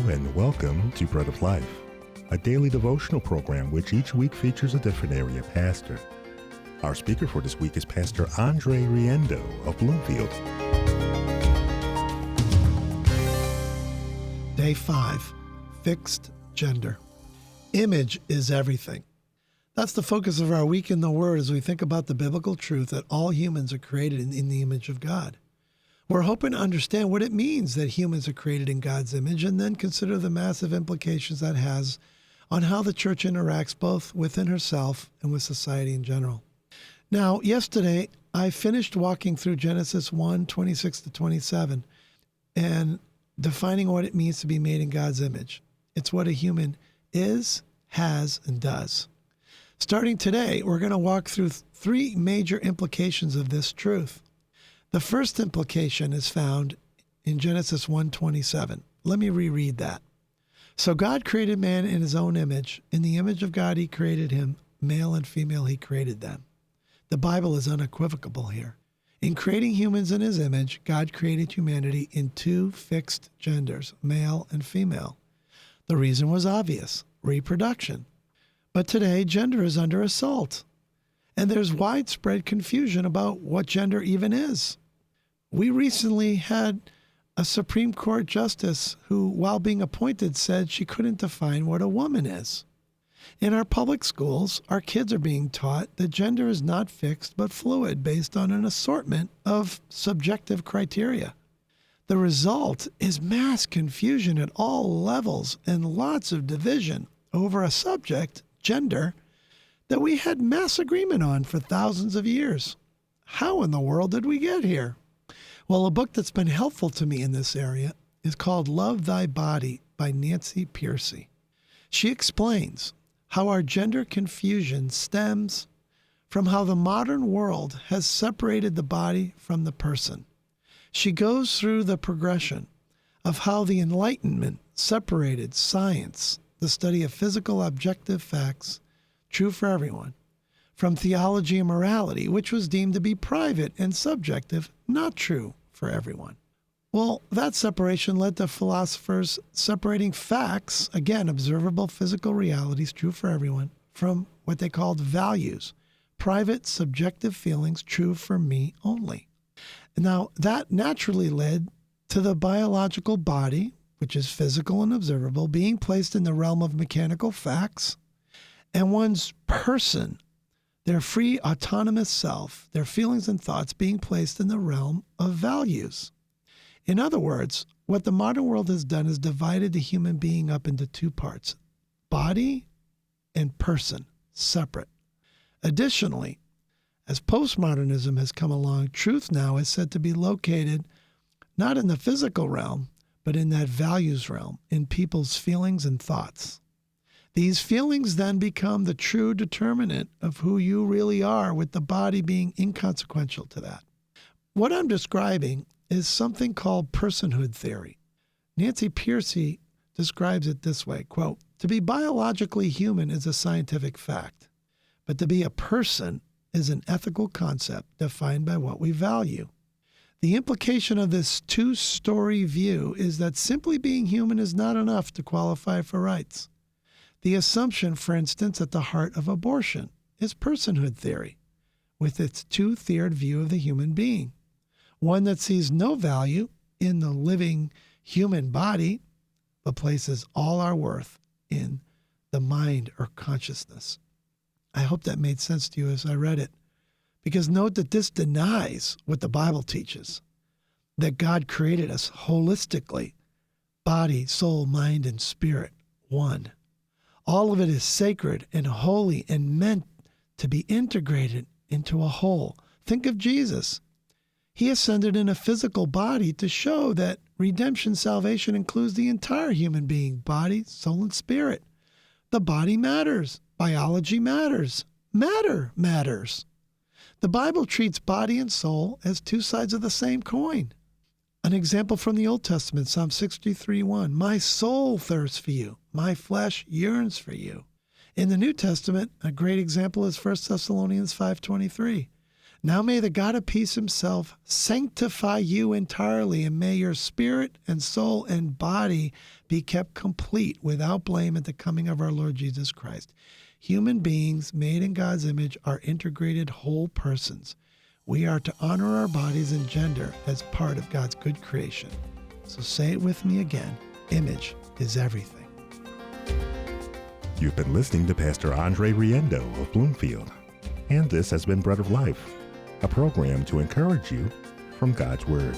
and welcome to Bread of Life, a daily devotional program which each week features a different area pastor. Our speaker for this week is Pastor Andre Riendeau of Bloomfield. Day 5, Fixed Gender. Image is everything. That's the focus of our week in the Word as we think about the biblical truth that all humans are created in the image of God. We're hoping to understand what it means that humans are created in God's image and then consider the massive implications that has on how the church interacts both within herself and with society in general. Now, yesterday, I finished walking through Genesis 1:26 to 27 and defining what it means to be made in God's image. It's what a human is, has, and does. Starting today, we're going to walk through three major implications of this truth. The first implication is found in Genesis 1:27. Let me reread that. So God created man in his own image. In the image of God, he created him. Male and female, he created them. The Bible is unequivocal here. In creating humans in his image, God created humanity in two fixed genders, male and female. The reason was obvious, reproduction. But today, gender is under assault, and there's widespread confusion about what gender even is. We recently had a Supreme Court justice who, while being appointed, said she couldn't define what a woman is. In our public schools, our kids are being taught that gender is not fixed but fluid based on an assortment of subjective criteria. The result is mass confusion at all levels and lots of division over a subject, gender, that we had mass agreement on for thousands of years. How in the world did we get here? Well, a book that's been helpful to me in this area is called Love Thy Body by Nancy Pearcey. She explains how our gender confusion stems from how the modern world has separated the body from the person. She goes through the progression of how the Enlightenment separated science, the study of physical objective facts, true for everyone, from theology and morality, which was deemed to be private and subjective, not true for everyone. Well, that separation led to philosophers separating facts, again, observable physical realities, true for everyone, from what they called values, private subjective feelings, true for me only. Now, that naturally led to the biological body, which is physical and observable, being placed in the realm of mechanical facts, and one's person, their free autonomous self, their feelings and thoughts being placed in the realm of values. In other words, what the modern world has done is divided the human being up into two parts, body and person, separate. Additionally, as postmodernism has come along, truth now is said to be located not in the physical realm, but in that values realm, in people's feelings and thoughts. These feelings then become the true determinant of who you really are, with the body being inconsequential to that. What I'm describing is something called personhood theory. Nancy Pearcey describes it this way, quote, "To be biologically human is a scientific fact, but to be a person is an ethical concept defined by what we value. The implication of this two-story view is that simply being human is not enough to qualify for rights. The assumption, for instance, at the heart of abortion is personhood theory, with its two-tiered view of the human being, one that sees no value in the living human body, but places all our worth in the mind or consciousness." I hope that made sense to you as I read it, because note that this denies what the Bible teaches, that God created us holistically, body, soul, mind, and spirit, one. All of it is sacred and holy and meant to be integrated into a whole. Think of Jesus. He ascended in a physical body to show that redemption salvation includes the entire human being, body, soul, and spirit. The body matters. Biology matters. Matter matters. The Bible treats body and soul as two sides of the same coin. An example from the Old Testament, Psalm 63:1, "My soul thirsts for you, my flesh yearns for you." In the New Testament, a great example is 1 Thessalonians 5:23. Now may the God of peace himself sanctify you entirely, and may your spirit and soul and body be kept complete without blame at the coming of our Lord Jesus Christ. Human beings made in God's image are integrated whole persons. We are to honor our bodies and gender as part of God's good creation. So say it with me again. Image is everything. You've been listening to Pastor Andre Riendeau of Bloomfield, and this has been Bread of Life, a program to encourage you from God's Word.